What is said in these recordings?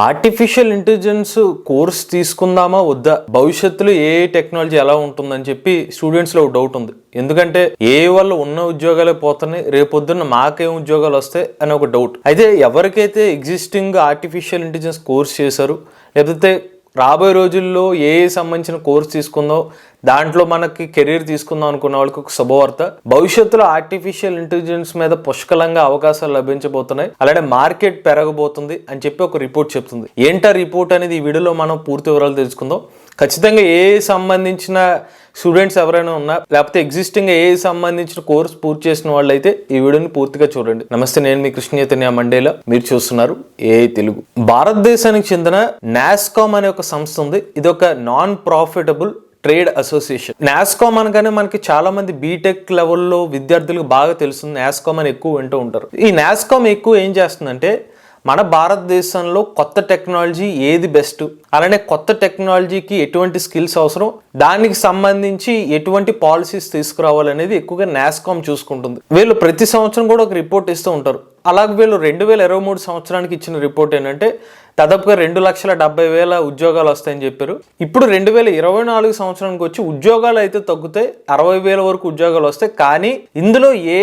Artificial intelligence course తీసుకుందామా వద్దా, భవిష్యత్తులో ఏ టెక్నాలజీ ఎలా ఉంటుందని చెప్పి స్టూడెంట్స్లో డౌట్ ఉంది. ఎందుకంటే ఏ వల్ల ఉన్న ఉద్యోగాలే పోతున్నాయి, రేపొద్దున్న మాకేం ఉద్యోగాలు వస్తాయి అని ఒక డౌట్. అయితే ఎవరికైతే ఎగ్జిస్టింగ్ ఆర్టిఫిషియల్ ఇంటెలిజెన్స్ కోర్స్ చేశారు, లేకపోతే రాబోయే రోజుల్లో ఏ సంబంధించిన కోర్స్ తీసుకుందాం, దాంట్లో మనకి కెరీర్ తీసుకుందాం అనుకున్న వాళ్ళకి ఒక శుభవార్త. భవిష్యత్తులో ఆర్టిఫిషియల్ ఇంటెలిజెన్స్ మీద పుష్కలంగా అవకాశాలు లభించబోతున్నాయి, అలాగే మార్కెట్ పెరగబోతుంది అని చెప్పి ఒక రిపోర్ట్ చెప్తుంది. ఏంటా రిపోర్ట్ అనేది ఈ వీడియోలో మనం పూర్తి వివరాలు తెలుసుకుందాం. ఖచ్చితంగా ఏ సంబంధించిన స్టూడెంట్స్ ఎవరైనా ఉన్నా, లేకపోతే ఎగ్జిస్టింగ్ ఏ సంబంధించిన కోర్స్ పూర్తి చేసిన వాళ్ళు అయితే ఈ వీడియోని పూర్తిగా చూడండి. నమస్తే, నేను మీ కృష్ణ చైతన్య మండేలా, మీరు చూస్తున్నారు AI తెలుగు. భారతదేశానికి చెందిన నాస్కామ్ అనే ఒక సంస్థ ఉంది. ఇది ఒక non profitable trade association. NASSCOM అనగానే మనకి చాలా మంది బీటెక్ లెవెల్లో విద్యార్థులకు బాగా తెలుస్తుంది. నాస్కామ్ అని ఎక్కువ వింటూ ఉంటారు. ఈ నాస్కామ్ ఎక్కువ ఏం చేస్తుందంటే, మన భారతదేశంలో కొత్త టెక్నాలజీ ఏది బెస్ట్, అలానే కొత్త టెక్నాలజీకి ఎటువంటి స్కిల్స్ అవసరం, దానికి సంబంధించి ఎటువంటి పాలసీస్ తీసుకురావాలనేది ఎక్కువగా నాస్కామ్ చూసుకుంటుంది. వీళ్ళు ప్రతి సంవత్సరం కూడా ఒక రిపోర్ట్ ఇస్తూ ఉంటారు. అలాగే వీళ్ళు 2023 సంవత్సరానికి ఇచ్చిన రిపోర్ట్ ఏంటంటే దాదాపుగా 2,70,000 ఉద్యోగాలు వస్తాయని చెప్పారు. ఇప్పుడు 2024 సంవత్సరానికి వచ్చి ఉద్యోగాలు అయితే తగ్గుతాయి, 60,000 వరకు ఉద్యోగాలు వస్తాయి. కానీ ఇందులో ఏ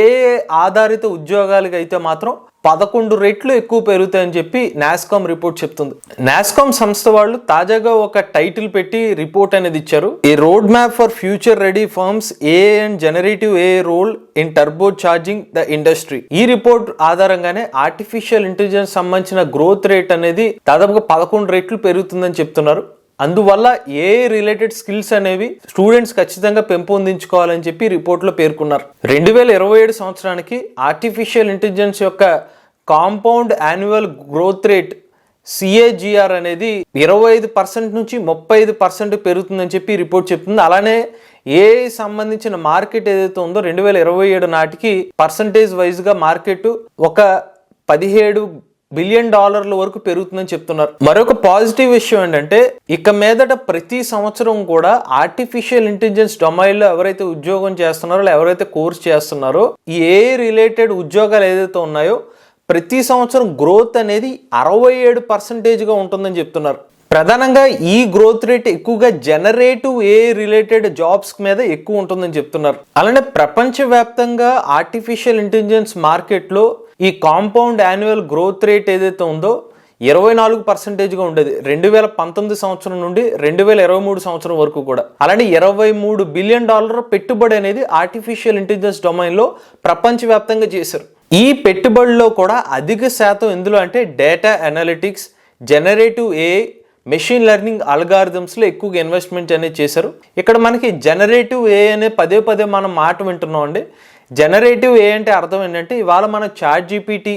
ఆధారిత ఉద్యోగాలకి అయితే మాత్రం 11 రెట్లు ఎక్కువ పెరుగుతాయని చెప్పి నాస్కామ్ రిపోర్ట్ చెప్తుంది. నాస్కామ్ సంస్థ వాళ్ళు తాజాగా ఒక టైటిల్ పెట్టి రిపోర్ట్ అనేది ఇచ్చారు. A road map for future ready firms AI and generative AI role in turbo charging the industry. ఈ రిపోర్ట్ ఆధారంగానే ఆర్టిఫిషియల్ ఇంటెలిజెన్స్ సంబంధించిన గ్రోత్ రేట్ అనేది దాదాపుగా 11 రెట్లు పెరుగుతుందని చెప్తున్నారు. అందువల్ల ఏ రిలేటెడ్ స్కిల్స్ అనేవి స్టూడెంట్స్ ఖచ్చితంగా పెంపొందించుకోవాలని చెప్పి రిపోర్ట్లో పేర్కొన్నారు. 2027 సంవత్సరానికి ఆర్టిఫిషియల్ ఇంటెలిజెన్స్ యొక్క compound annual growth rate CAGR అనేది 25% నుంచి 35% పెరుగుతుందని చెప్పి రిపోర్ట్ చెప్తుంది. అలానే ఏ సంబంధించిన మార్కెట్ ఏదైతే ఉందో 2027 నాటికి పర్సంటేజ్ వైజ్ గా మార్కెట్ ఒక $17 బిలియన్ వరకు పెరుగుతుందని చెప్తున్నారు. మరొక పాజిటివ్ విషయం ఏంటంటే, ఇక మీదట ప్రతి సంవత్సరం కూడా ఆర్టిఫిషియల్ ఇంటెలిజెన్స్ డొమైన్ లో ఎవరైతే ఉద్యోగం చేస్తున్నారో, ఎవరైతే కోర్స్ చేస్తున్నారో, ఈ ఏ రిలేటెడ్ ఉద్యోగాలు ఏదైతే ఉన్నాయో ప్రతి సంవత్సరం గ్రోత్ అనేది 67% ఉంటుందని చెప్తున్నారు. ప్రధానంగా ఈ గ్రోత్ రేట్ ఎక్కువగా జనరేటివ్ AI రిలేటెడ్ జాబ్స్ మీద ఎక్కువ ఉంటుందని చెప్తున్నారు. అలానే ప్రపంచవ్యాప్తంగా ఆర్టిఫిషియల్ ఇంటెలిజెన్స్ మార్కెట్లో ఈ కాంపౌండ్ యాన్యువల్ గ్రోత్ రేట్ ఏదైతే ఉందో 24% ఉండేది 2019 సంవత్సరం నుండి 2023 సంవత్సరం వరకు కూడా. అలానే $23 బిలియన్ పెట్టుబడి అనేది ఆర్టిఫిషియల్ ఇంటెలిజెన్స్ డొమైన్ లో ప్రపంచవ్యాప్తంగా చేశారు. ఈ పెట్టుబడిలో కూడా అధిక శాతం ఎందులో అంటే data analytics, generative AI, machine learning algorithms లో ఎక్కువగా ఇన్వెస్ట్మెంట్ అనేది చేశారు. ఇక్కడ మనకి జనరేటివ్ AI అనే పదే మనం మాట వింటున్నాం అండి. జనరేటివ్ AI అంటే అర్థం ఏంటంటే, ఇవాళ మన ChatGPT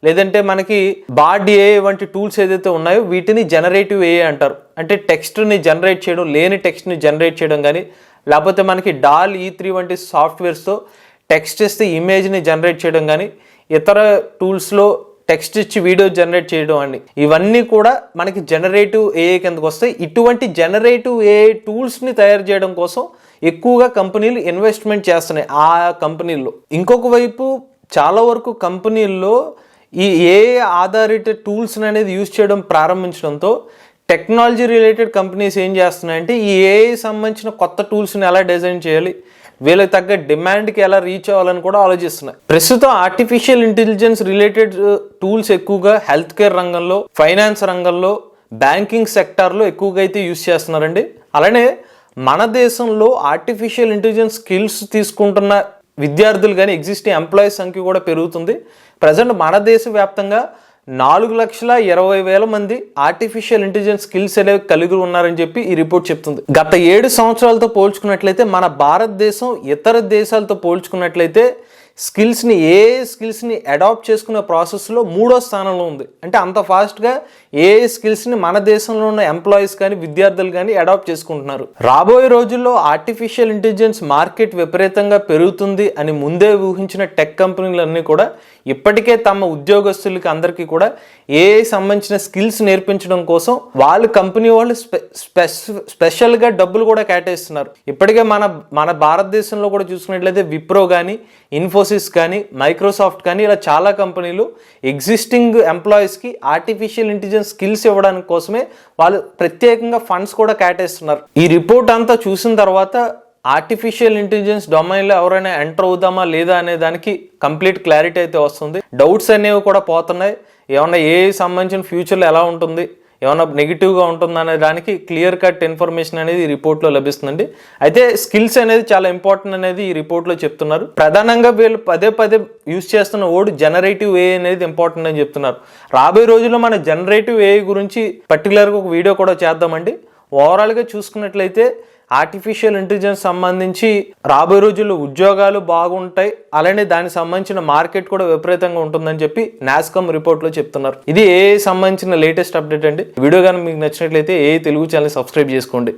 లేదంటే మనకి బార్డ్ AI వంటి టూల్స్ ఏదైతే ఉన్నాయో వీటిని జనరేటివ్ AI అంటారు. అంటే టెక్స్ట్ని జనరేట్ చేయడం, లేని టెక్స్ట్ని జనరేట్ చేయడం కానీ, లేకపోతే మనకి DALL E3 వంటి సాఫ్ట్వేర్స్తో టెక్స్ట్ ఇస్తే ఇమేజ్ని జనరేట్ చేయడం కానీ, ఇతర టూల్స్లో టెక్స్ట్ ఇచ్చి వీడియో జనరేట్ చేయడం అని, ఇవన్నీ కూడా మనకి జనరేటివ్ AI కిందకు వస్తాయి. ఇటువంటి జనరేటివ్ AI టూల్స్ని తయారు చేయడం కోసం ఎక్కువగా కంపెనీలు ఇన్వెస్ట్మెంట్ చేస్తున్నాయి ఆ కంపెనీల్లో. ఇంకొక వైపు చాలా వరకు కంపెనీల్లో ఈ AI ఆధారిత టూల్స్ అనేది యూజ్ చేయడం ప్రారంభించడంతో టెక్నాలజీ రిలేటెడ్ కంపెనీస్ ఏం చేస్తున్నాయంటే, ఈ AI సంబంధించిన కొత్త టూల్స్ని ఎలా డిజైన్ చేయాలి, వీళ్ళకి తగ్గ డిమాండ్కి ఎలా రీచ్ అవ్వాలని కూడా ఆలోచిస్తున్నాయి. ప్రస్తుతం ఆర్టిఫిషియల్ ఇంటెలిజెన్స్ రిలేటెడ్ టూల్స్ ఎక్కువగా హెల్త్ కేర్ రంగంలో, ఫైనాన్స్ రంగంలో, బ్యాంకింగ్ సెక్టార్లో ఎక్కువగా అయితే యూజ్ చేస్తున్నారండి. అలానే మన దేశంలో ఆర్టిఫిషియల్ ఇంటెలిజెన్స్ స్కిల్స్ తీసుకుంటున్న విద్యార్థులు కానీ ఎగ్జిస్టింగ్ ఎంప్లాయీస్ సంఖ్య కూడా పెరుగుతుంది. ప్రజెంట్ మన దేశవ్యాప్తంగా 4,20,000 మంది ఆర్టిఫిషియల్ ఇంటెలిజెన్స్ స్కిల్స్ అనేవి కలిగి ఉన్నారని చెప్పి ఈ రిపోర్ట్ చెప్తుంది. గత 7 సంవత్సరాలతో పోల్చుకున్నట్లయితే మన భారతదేశం ఇతర దేశాలతో పోల్చుకున్నట్లయితే స్కిల్స్ని అడాప్ట్ చేసుకునే ప్రాసెస్లో 3వ స్థానంలో ఉంది. అంటే అంత ఫాస్ట్గా స్కిల్స్ని మన దేశంలో ఉన్న ఎంప్లాయీస్ కానీ విద్యార్థులు కానీ అడాప్ట్ చేసుకుంటున్నారు. రాబోయే రోజుల్లో ఆర్టిఫిషియల్ ఇంటెలిజెన్స్ మార్కెట్ విపరీతంగా పెరుగుతుంది అని ముందే ఊహించిన టెక్ కంపెనీలన్నీ కూడా ఇప్పటికే తమ ఉద్యోగస్తులకి అందరికీ కూడా సంబంధించిన స్కిల్స్ నేర్పించడం కోసం వాళ్ళు కంపెనీ వాళ్ళు స్పెషల్గా డబ్బులు కూడా కేటాయిస్తున్నారు. ఇప్పటికే మన భారతదేశంలో కూడా చూసుకున్నట్లయితే విప్రో కానీ, ఇన్ఫోసిస్ ఇన్ఫోసిస్ కానీ మైక్రోసాఫ్ట్ కానీ ఇలా చాలా కంపెనీలు ఎగ్జిస్టింగ్ ఎంప్లాయీస్కి ఆర్టిఫిషియల్ ఇంటెలిజెన్స్ స్కిల్స్ ఇవ్వడానికి కోసమే వాళ్ళు ప్రత్యేకంగా ఫండ్స్ కూడా కేటాయిస్తున్నారు. ఈ రిపోర్ట్ అంతా చూసిన తర్వాత ఆర్టిఫిషియల్ ఇంటెలిజెన్స్ డొమైన్లో ఎవరైనా ఎంటర్ అవుదామా లేదా అనే దానికి కంప్లీట్ క్లారిటీ అయితే వస్తుంది. డౌట్స్ అనేవి కూడా పోతున్నాయి. ఏమన్నా సంబంధించిన ఫ్యూచర్లో ఎలా ఉంటుంది, ఏమన్నా నెగిటివ్గా ఉంటుందా అనే దానికి క్లియర్ కట్ ఇన్ఫర్మేషన్ అనేది ఈ రిపోర్ట్లో లభిస్తుందండి. అయితే స్కిల్స్ అనేది చాలా ఇంపార్టెంట్ అనేది ఈ రిపోర్ట్లో చెప్తున్నారు. ప్రధానంగా వీళ్ళు పదే యూజ్ చేస్తున్న వర్డ్ జనరేటివ్ ఏఐ అనేది ఇంపార్టెంట్ అని చెప్తున్నారు. రాబోయే రోజుల్లో మన జనరేటివ్ ఏఐ గురించి పర్టికులర్గా ఒక వీడియో కూడా చేద్దామండి. ఓవరాల్గా చూసుకున్నట్లయితే ఆర్టిఫిషియల్ ఇంటెలిజెన్స్ సంబంధించి రాబోయే రోజుల్లో ఉద్యోగాలు బాగుంటాయి, అలానే దానికి సంబంధించిన మార్కెట్ కూడా విపరీతంగా ఉంటుందని చెప్పి నాస్కామ్ రిపోర్ట్లో చెప్తున్నారు. ఇది ఏఐ సంబంధించిన లేటెస్ట్ అప్డేట్ అండి. వీడియో కానీ మీకు నచ్చినట్లయితే ఏఐ తెలుగు ఛానల్ సబ్స్క్రైబ్ చేసుకోండి.